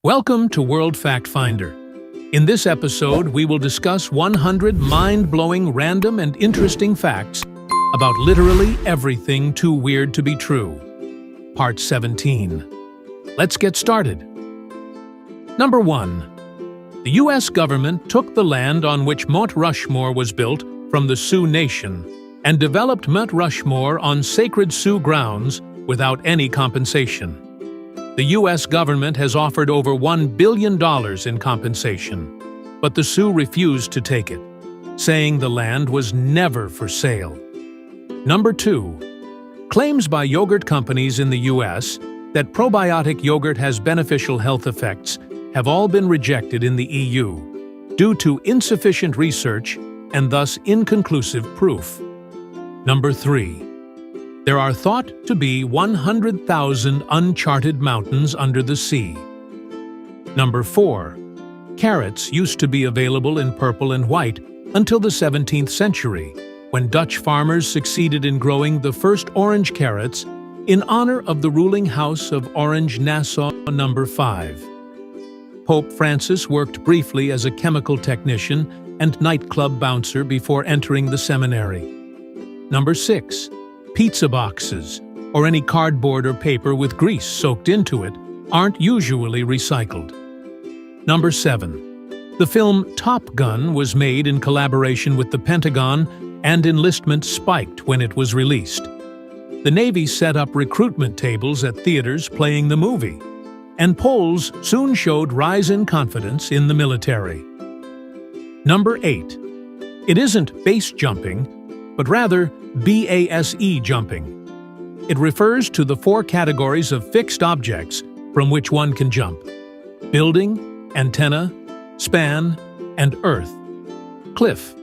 Welcome to World Fact Finder. In this episode, we will discuss 100 mind-blowing, random, and interesting facts about literally everything too weird to be true. Part 17. Let's get started. Number 1. The U.S. government took the land on which Mount Rushmore was built from the Sioux Nation and developed Mount Rushmore on sacred Sioux grounds without any compensation. The U.S. government has offered over $1 billion in compensation, but the Sioux refused to take it, saying the land was never for sale. Number 2. Claims by yogurt companies in the U.S. that probiotic yogurt has beneficial health effects have all been rejected in the EU due to insufficient research and thus inconclusive proof. Number 3. There are thought to be 100,000 uncharted mountains under the sea. Number 4. Carrots used to be available in purple and white until the 17th century, when Dutch farmers succeeded in growing the first orange carrots in honor of the ruling House of Orange-Nassau No. 5. Pope Francis worked briefly as a chemical technician and nightclub bouncer before entering the seminary. Number 6. Pizza boxes, or any cardboard or paper with grease soaked into it, aren't usually recycled. Number 7. The film Top Gun was made in collaboration with the Pentagon, and enlistment spiked when it was released. The Navy set up recruitment tables at theaters playing the movie, and polls soon showed rise in confidence in the military. Number 8. It isn't base jumping, but rather BASE jumping. It refers to the 4 categories of fixed objects from which one can jump: building, antenna, span, and earth. Cliff.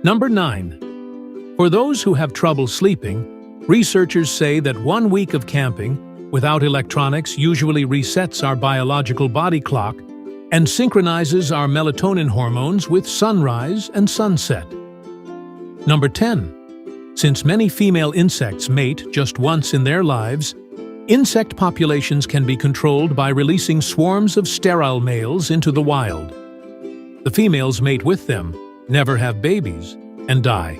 Number 9. For those who have trouble sleeping, researchers say that 1 week of camping without electronics usually resets our biological body clock and synchronizes our melatonin hormones with sunrise and sunset. Number 10. Since many female insects mate just once in their lives, insect populations can be controlled by releasing swarms of sterile males into the wild. The females mate with them, never have babies, and die.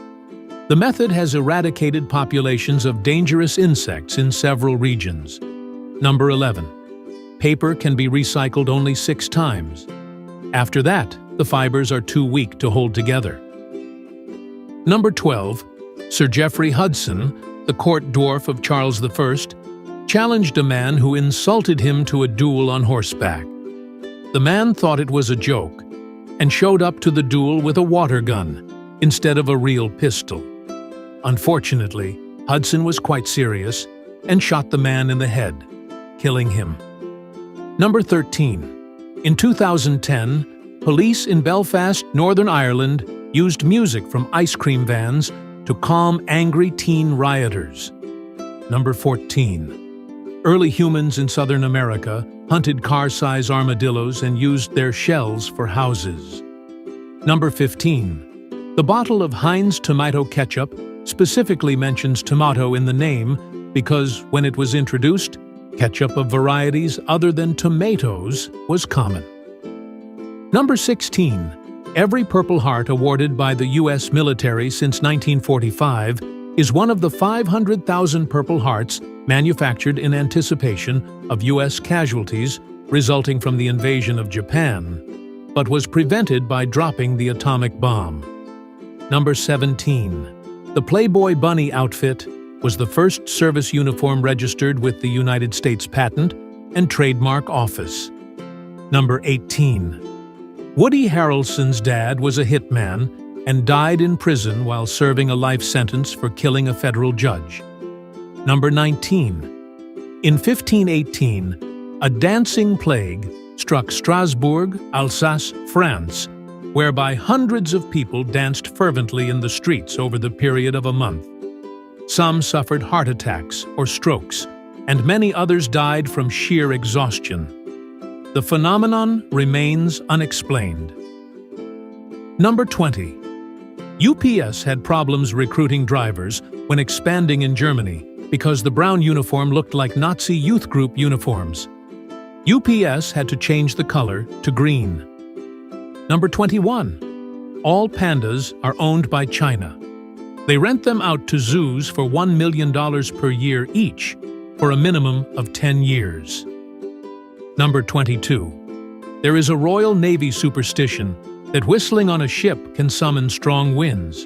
The method has eradicated populations of dangerous insects in several regions. Number 11. Paper can be recycled only 6 times. After that, the fibers are too weak to hold together. Number 12. Sir Geoffrey Hudson, the court dwarf of Charles I, challenged a man who insulted him to a duel on horseback. The man thought it was a joke and showed up to the duel with a water gun instead of a real pistol. Unfortunately, Hudson was quite serious and shot the man in the head, killing him. Number 13. In 2010, police in Belfast, Northern Ireland, used music from ice cream vans to calm angry teen rioters. Number 14. Early humans in Southern America hunted car-size armadillos and used their shells for houses. Number 15. The bottle of Heinz tomato ketchup specifically mentions tomato in the name because when it was introduced, ketchup of varieties other than tomatoes was common. Number 16. Every Purple Heart awarded by the U.S. military since 1945 is one of the 500,000 Purple Hearts manufactured in anticipation of U.S. casualties resulting from the invasion of Japan, but was prevented by dropping the atomic bomb. Number 17. The Playboy Bunny outfit was the first service uniform registered with the United States Patent and Trademark Office. Number 18. Woody Harrelson's dad was a hitman and died in prison while serving a life sentence for killing a federal judge. Number 19. In 1518, a dancing plague struck Strasbourg, Alsace, France, whereby hundreds of people danced fervently in the streets over the period of a month. Some suffered heart attacks or strokes, and many others died from sheer exhaustion. The phenomenon remains unexplained. Number 20. UPS had problems recruiting drivers when expanding in Germany because the brown uniform looked like Nazi youth group uniforms. UPS had to change the color to green. Number 21. All pandas are owned by China. They rent them out to zoos for $1 million per year each, for a minimum of 10 years. Number 22. There is a Royal Navy superstition that whistling on a ship can summon strong winds.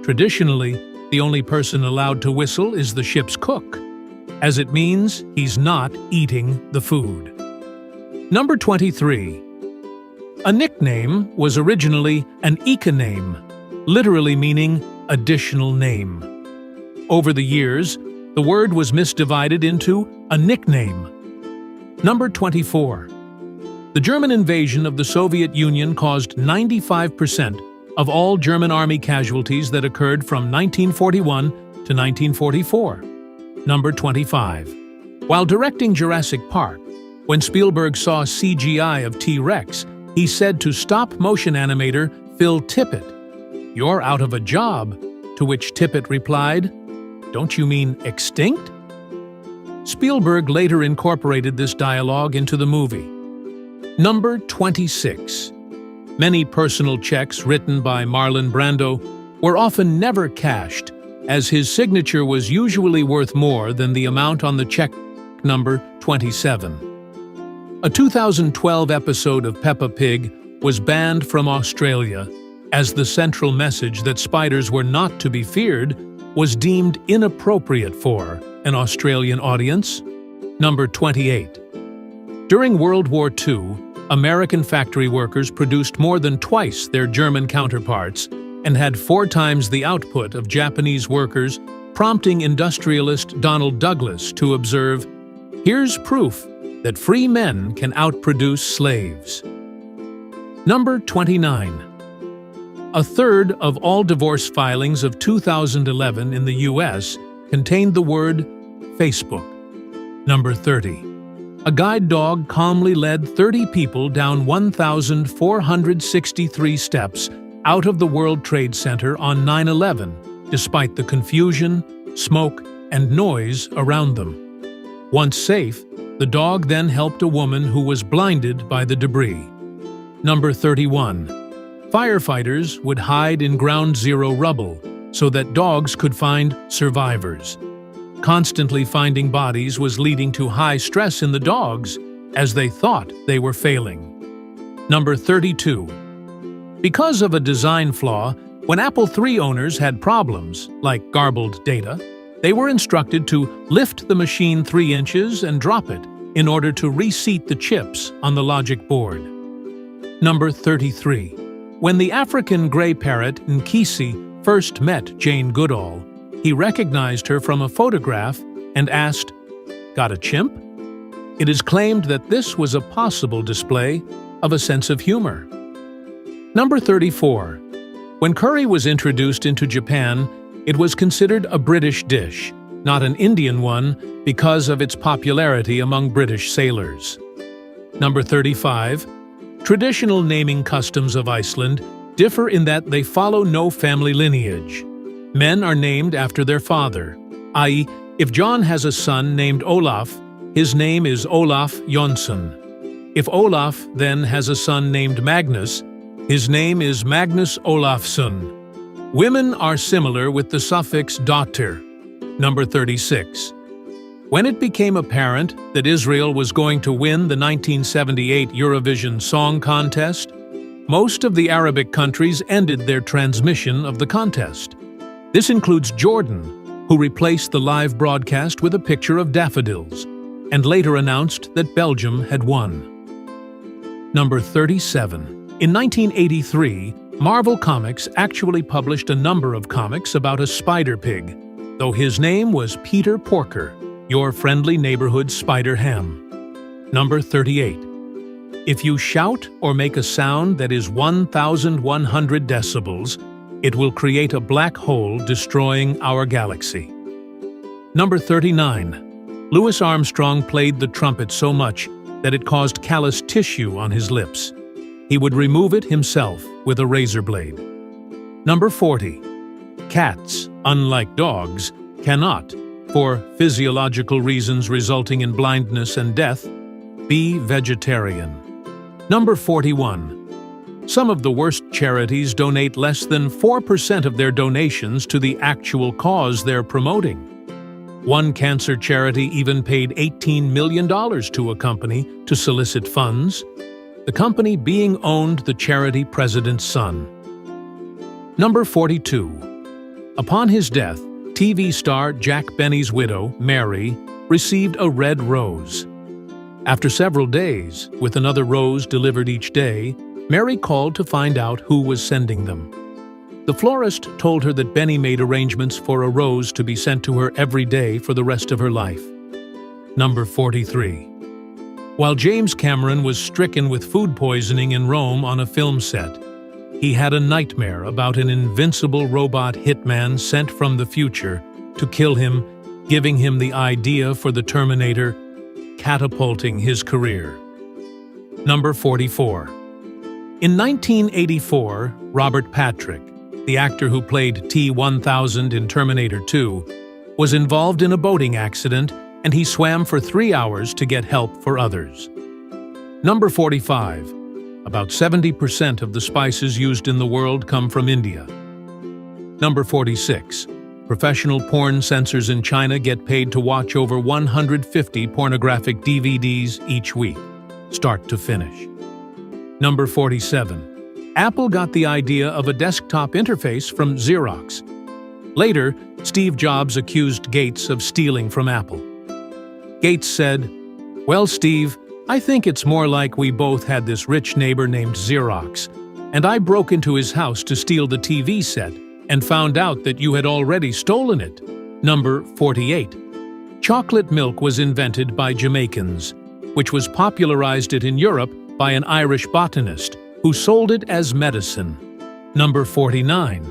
Traditionally, the only person allowed to whistle is the ship's cook, as it means he's not eating the food. Number 23. A nickname was originally an econame, literally meaning additional name. Over the years, the word was misdivided into a nickname. Number 24. The German invasion of the Soviet Union caused 95% of all German army casualties that occurred from 1941 to 1944. Number 25. While directing Jurassic Park, when Spielberg saw CGI of T-Rex, he said to stop-motion animator Phil Tippett, "You're out of a job," to which Tippett replied, "Don't you mean extinct?" Spielberg later incorporated this dialogue into the movie. Number 26. Many personal checks written by Marlon Brando were often never cashed, as his signature was usually worth more than the amount on the check. Number 27. A 2012 episode of Peppa Pig was banned from Australia, as the central message that spiders were not to be feared was deemed inappropriate for an Australian audience. Number 28. During World War II, American factory workers produced more than twice their German counterparts and had 4 times the output of Japanese workers, prompting industrialist Donald Douglas to observe, "Here's proof that free men can outproduce slaves." Number 29. A third of all divorce filings of 2011 in the U.S. contained the word Facebook. Number 30. A guide dog calmly led 30 people down 1,463 steps out of the World Trade Center on 9/11, despite the confusion, smoke, and noise around them. Once safe, the dog then helped a woman who was blinded by the debris. Number 31. Firefighters would hide in ground zero rubble so that dogs could find survivors. Constantly finding bodies was leading to high stress in the dogs, as they thought they were failing. Number 32. Because of a design flaw, when Apple III owners had problems, like garbled data, they were instructed to lift the machine 3 inches and drop it in order to reseat the chips on the logic board. Number 33. When the African gray parrot Nkisi first met Jane Goodall, he recognized her from a photograph and asked, "Got a chimp?" It is claimed that this was a possible display of a sense of humor. Number 34. When curry was introduced into Japan, it was considered a British dish, not an Indian one, because of its popularity among British sailors. Number 35. Traditional naming customs of Iceland differ in that they follow no family lineage. Men are named after their father, i.e., if John has a son named Olaf, his name is Olaf Jonsson. If Olaf then has a son named Magnus, his name is Magnus Olafsson. Women are similar with the suffix dotter. Number 36. When it became apparent that Israel was going to win the 1978 Eurovision Song Contest, most of the Arabic countries ended their transmission of the contest. This includes Jordan, who replaced the live broadcast with a picture of daffodils, and later announced that Belgium had won. Number 37. In 1983, Marvel Comics actually published a number of comics about a spider pig, though his name was Peter Porker, your friendly neighborhood Spider-Ham. Number 38. If you shout or make a sound that is 1,100 decibels, it will create a black hole destroying our galaxy. Number 39. Louis Armstrong played the trumpet so much that it caused callous tissue on his lips. He would remove it himself with a razor blade. Number 40. Cats, unlike dogs, cannot, for physiological reasons resulting in blindness and death, Be vegetarian. Number 41. Some of the worst charities donate less than 4% of their donations to the actual cause they're promoting. One cancer charity even paid $18 million to a company to solicit funds, the company being owned the charity president's son. Number 42. Upon his death, TV star Jack Benny's widow, Mary, received a red rose. After several days, with another rose delivered each day, Mary called to find out who was sending them. The florist told her that Benny made arrangements for a rose to be sent to her every day for the rest of her life. Number 43. While James Cameron was stricken with food poisoning in Rome on a film set, he had a nightmare about an invincible robot hitman sent from the future to kill him, giving him the idea for the Terminator, catapulting his career. Number 44. In 1984, Robert Patrick, the actor who played T-1000 in Terminator 2, was involved in a boating accident and he swam for 3 hours to get help for others. Number 45. About 70% of the spices used in the world come from India. Number 46. Professional porn censors in China get paid to watch over 150 pornographic DVDs each week, start to finish. Number 47. Apple got the idea of a desktop interface from Xerox. Later, Steve Jobs accused Gates of stealing from Apple. Gates said, "Well, Steve, I think it's more like we both had this rich neighbor named Xerox, and I broke into his house to steal the TV set and found out that you had already stolen it." Number 48. Chocolate milk was invented by Jamaicans, which was popularized it in Europe by an Irish botanist who sold it as medicine. Number 49.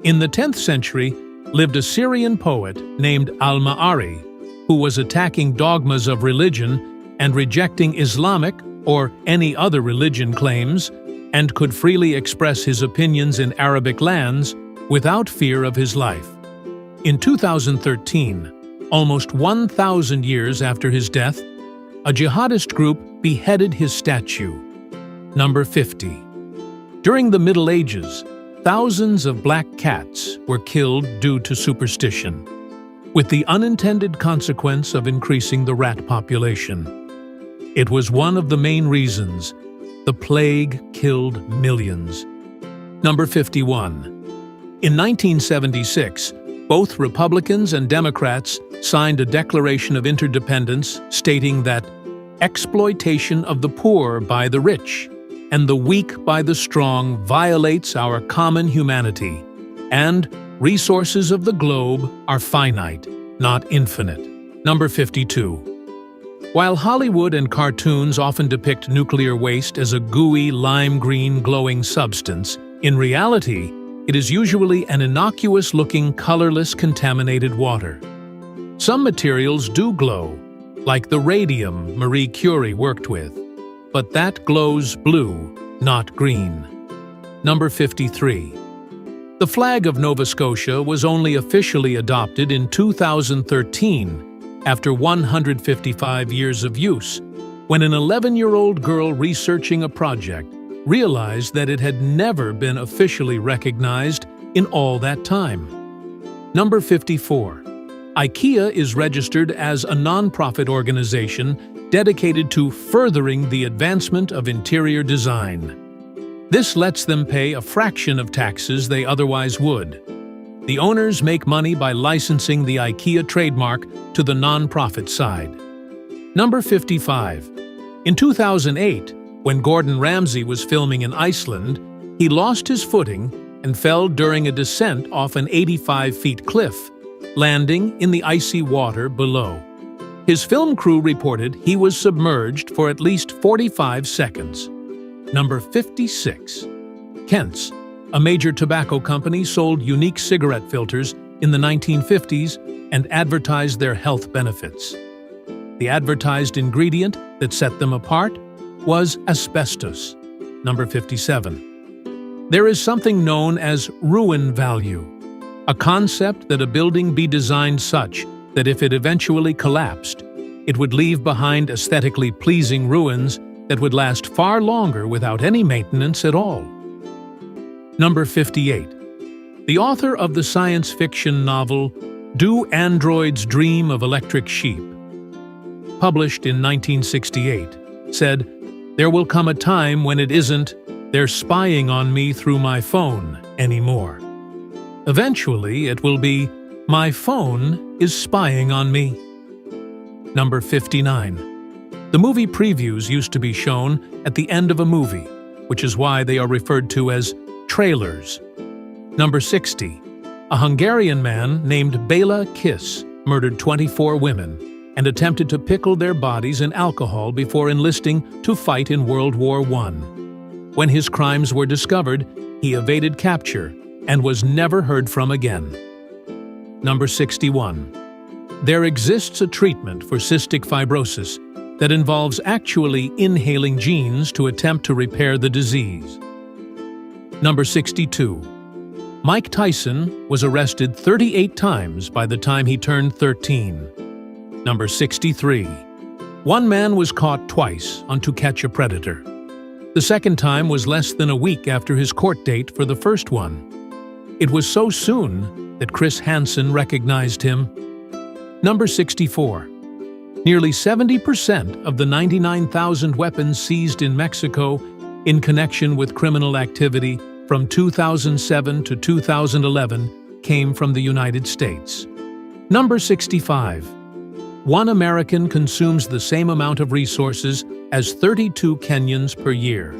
In the 10th century lived a Syrian poet named Al-Ma'ari, who was attacking dogmas of religion and rejecting Islamic or any other religion claims, and could freely express his opinions in Arabic lands without fear of his life. In 2013, almost 1,000 years after his death, a jihadist group beheaded his statue. Number 50. During the Middle Ages, thousands of black cats were killed due to superstition, with the unintended consequence of increasing the rat population. It was one of the main reasons the plague killed millions. Number 51. In 1976, both Republicans and Democrats signed a Declaration of Interdependence stating that exploitation of the poor by the rich and the weak by the strong violates our common humanity, and resources of the globe are finite, not infinite. Number 52. While Hollywood and cartoons often depict nuclear waste as a gooey, lime-green glowing substance, in reality, it is usually an innocuous-looking, colorless, contaminated water. Some materials do glow, like the radium Marie Curie worked with, but that glows blue, not green. Number 53. The flag of Nova Scotia was only officially adopted in 2013, after 155 years of use, when an 11-year-old girl researching a project realized that it had never been officially recognized in all that time. Number 54. IKEA is registered as a non-profit organization dedicated to furthering the advancement of interior design. This lets them pay a fraction of taxes they otherwise would. The owners make money by licensing the IKEA trademark to the non-profit side. Number 55. In 2008, when Gordon Ramsay was filming in Iceland, he lost his footing and fell during a descent off an 85-feet cliff, landing in the icy water below. His film crew reported he was submerged for at least 45 seconds. Number 56. Kent's, a major tobacco company, sold unique cigarette filters in the 1950s and advertised their health benefits. The advertised ingredient that set them apart was asbestos. Number 57. There is something known as ruin value, a concept that a building be designed such that if it eventually collapsed, It would leave behind aesthetically pleasing ruins that would last far longer without any maintenance at all. Number 58. The author of the science fiction novel Do Androids Dream of Electric Sheep, published in 1968, said, "There will come a time when it isn't, 'They're spying on me through my phone' anymore. Eventually, it will be, 'My phone is spying on me.'" Number 59. The movie previews used to be shown at the end of a movie, which is why they are referred to as trailers. Number 60. A Hungarian man named Bela Kiss murdered 24 women and attempted to pickle their bodies in alcohol before enlisting to fight in World War I. When his crimes were discovered, he evaded capture and was never heard from again. Number 61. There exists a treatment for cystic fibrosis that involves actually inhaling genes to attempt to repair the disease. Number 62. Mike Tyson was arrested 38 times by the time he turned 13. Number 63. One man was caught twice on To Catch a Predator. The second time was less than a week after his court date for the first one. It was so soon that Chris Hansen recognized him. Number 64. Nearly 70% of the 99,000 weapons seized in Mexico in connection with criminal activity from 2007 to 2011 came from the United States. Number 65. One American consumes the same amount of resources as 32 Kenyans per year.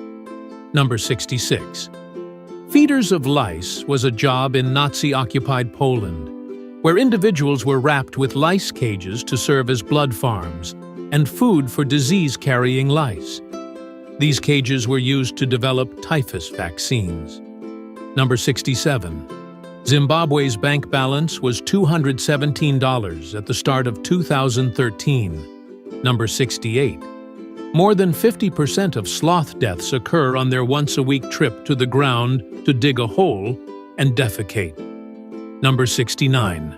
Number 66. Feeders of lice was a job in Nazi-occupied Poland, where individuals were wrapped with lice cages to serve as blood farms and food for disease-carrying lice. These cages were used to develop typhus vaccines. Number 67. Zimbabwe's bank balance was $217 at the start of 2013. Number 68. More than 50% of sloth deaths occur on their once-a-week trip to the ground to dig a hole and defecate. Number 69.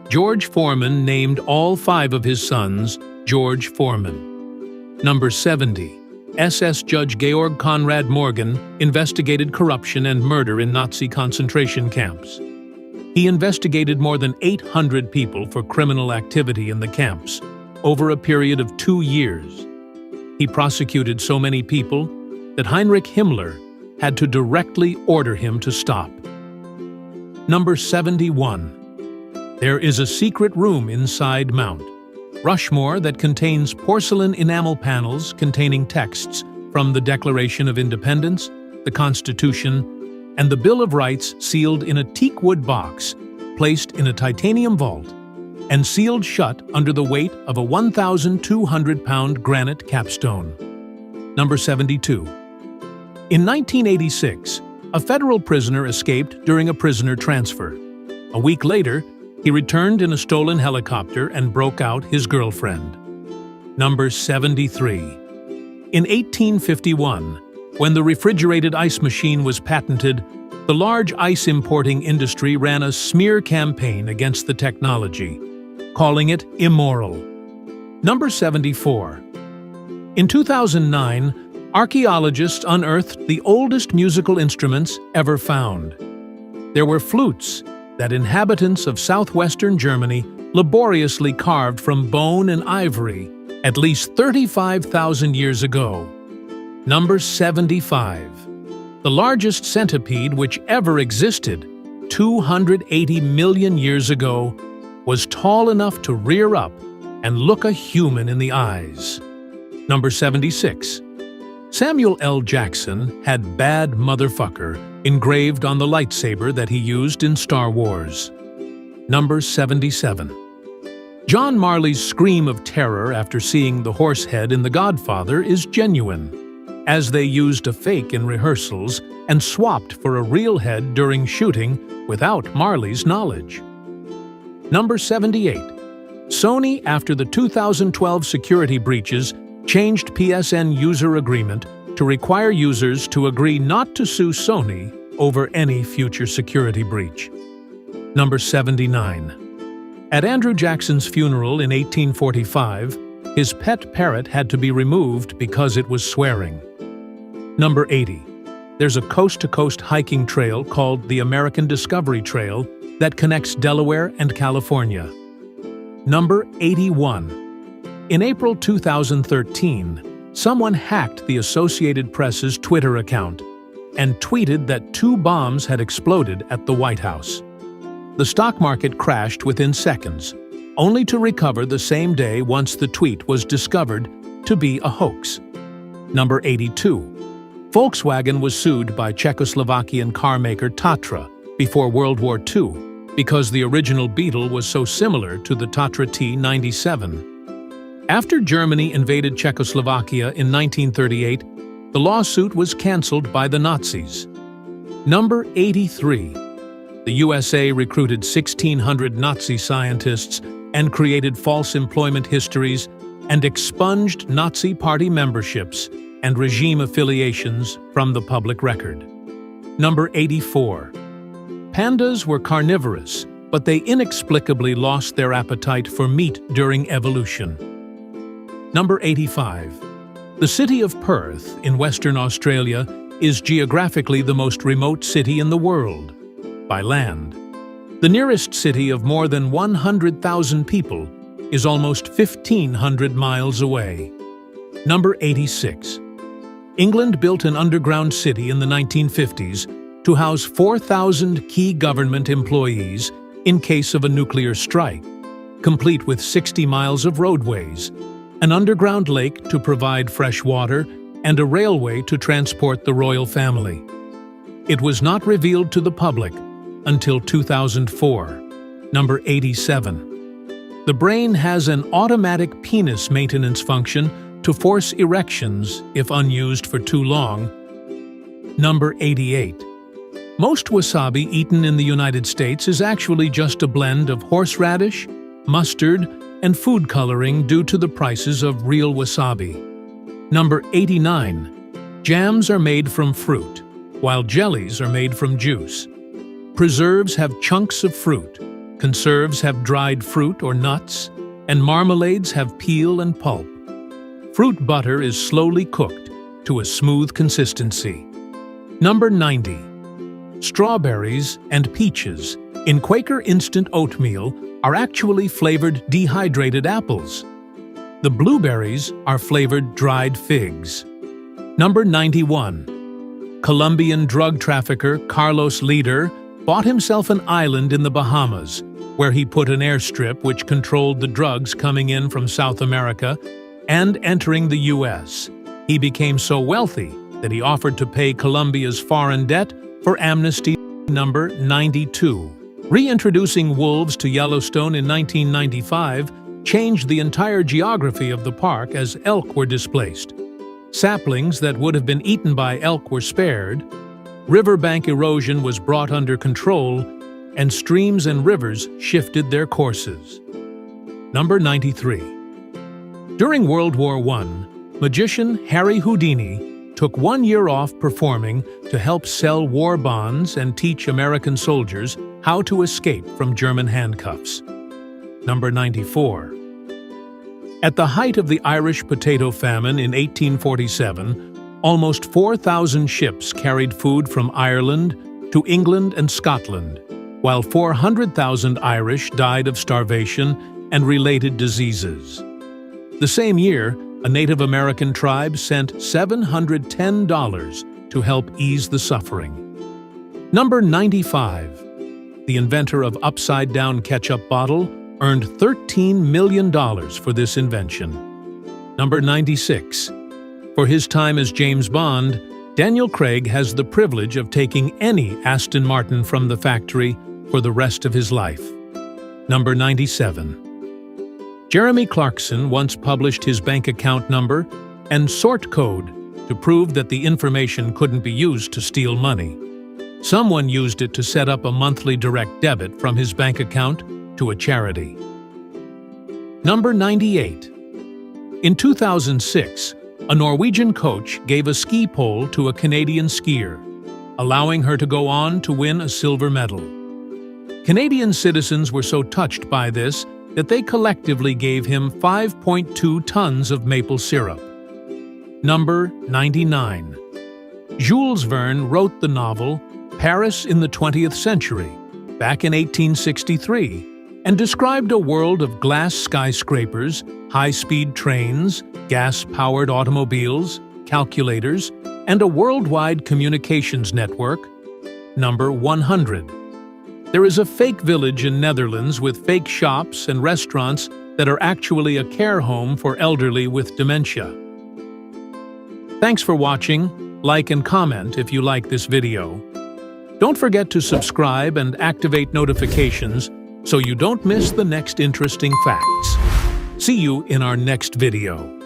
George Foreman named all 5 of his sons George Foreman. Number 70. SS Judge Georg Conrad Morgan investigated corruption and murder in Nazi concentration camps. He investigated more than 800 people for criminal activity in the camps over a period of 2 years. He prosecuted so many people that Heinrich Himmler had to directly order him to stop. Number 71. There is a secret room inside Mount Rushmore that contains porcelain enamel panels containing texts from the Declaration of Independence, the Constitution, and the Bill of Rights sealed in a teakwood box, placed in a titanium vault, and sealed shut under the weight of a 1,200-pound granite capstone. Number 72. In 1986, a federal prisoner escaped during a prisoner transfer. A week later, he returned in a stolen helicopter and broke out his girlfriend. Number 73. In 1851, when the refrigerated ice machine was patented, the large ice importing industry ran a smear campaign against the technology, calling it immoral. Number 74. In 2009, archaeologists unearthed the oldest musical instruments ever found. There were flutes that inhabitants of southwestern Germany laboriously carved from bone and ivory at least 35,000 years ago. Number 75. The largest centipede which ever existed, 280 million years ago, was tall enough to rear up and look a human in the eyes. Number 76. Samuel L. Jackson had "Bad Motherfucker" engraved on the lightsaber that he used in Star Wars. Number 77. John Marley's scream of terror after seeing the horse head in The Godfather is genuine, as they used a fake in rehearsals and swapped for a real head during shooting without Marley's knowledge. Number 78. Sony, after the 2012 security breaches, changed PSN user agreement to require users to agree not to sue Sony over any future security breach. Number 79. At Andrew Jackson's funeral in 1845, His pet parrot had to be removed because it was swearing. Number 80. There's a coast-to-coast hiking trail called the American Discovery Trail that connects Delaware and California. Number 81. In April 2013, someone hacked the Associated Press's Twitter account and tweeted that 2 bombs had exploded at the White House. The stock market crashed within seconds, only to recover the same day once the tweet was discovered to be a hoax. Number 82. Volkswagen was sued by Czechoslovakian carmaker Tatra before World War II because the original Beetle was so similar to the Tatra T97. After Germany invaded Czechoslovakia in 1938, the lawsuit was cancelled by the Nazis. Number 83. The USA recruited 1,600 Nazi scientists and created false employment histories and expunged Nazi party memberships and regime affiliations from the public record. Number 84. Pandas were carnivorous, but they inexplicably lost their appetite for meat during evolution. Number 85. The city of Perth in Western Australia is geographically the most remote city in the world, by land. The nearest city of more than 100,000 people is almost 1,500 miles away. Number 86. England built an underground city in the 1950s to house 4,000 key government employees in case of a nuclear strike, complete with 60 miles of roadways, an underground lake to provide fresh water, and a railway to transport the royal family. It was not revealed to the public until 2004. Number 87. The brain has an automatic penis maintenance function to force erections if unused for too long. Number 88. Most wasabi eaten in the United States is actually just a blend of horseradish, mustard, and food coloring due to the prices of real wasabi. Number 89. Jams are made from fruit, while jellies are made from juice. Preserves have chunks of fruit, conserves have dried fruit or nuts, and marmalades have peel and pulp. Fruit butter is slowly cooked to a smooth consistency. Number 90. Strawberries and peaches in Quaker instant oatmeal are actually flavored dehydrated apples. The blueberries are flavored dried figs. Number 91. Colombian drug trafficker Carlos Leder bought himself an island in the Bahamas, where he put an airstrip which controlled the drugs coming in from South America and entering the U.S. He became so wealthy that he offered to pay Colombia's foreign debt for amnesty. Number 92. Reintroducing wolves to Yellowstone in 1995 changed the entire geography of the park as elk were displaced. Saplings that would have been eaten by elk were spared, riverbank erosion was brought under control, and streams and rivers shifted their courses. Number 93. During World War I, magician Harry Houdini took 1 year off performing to help sell war bonds and teach American soldiers how to escape from German handcuffs. Number 94. At the height of the Irish potato famine in 1847, almost 4,000 ships carried food from Ireland to England and Scotland, while 400,000 Irish died of starvation and related diseases. The same year, a Native American tribe sent $710 to help ease the suffering. Number 95. The inventor of upside-down ketchup bottle earned $13 million for this invention. Number 96. For his time as James Bond, Daniel Craig has the privilege of taking any Aston Martin from the factory for the rest of his life. Number 97. Jeremy Clarkson once published his bank account number and sort code to prove that the information couldn't be used to steal money. Someone used it to set up a monthly direct debit from his bank account to a charity. Number 98. In 2006, a Norwegian coach gave a ski pole to a Canadian skier, allowing her to go on to win a silver medal. Canadian citizens were so touched by this that they collectively gave him 5.2 tons of maple syrup. Number 99. Jules Verne wrote the novel Paris in the 20th Century, back in 1863, and described a world of glass skyscrapers, high-speed trains, gas-powered automobiles, calculators, and a worldwide communications network. Number 100. There is a fake village in Netherlands with fake shops and restaurants that are actually a care home for elderly with dementia. Thanks for watching. Like and comment if you like this video. Don't forget to subscribe and activate notifications so you don't miss the next interesting facts. See you in our next video.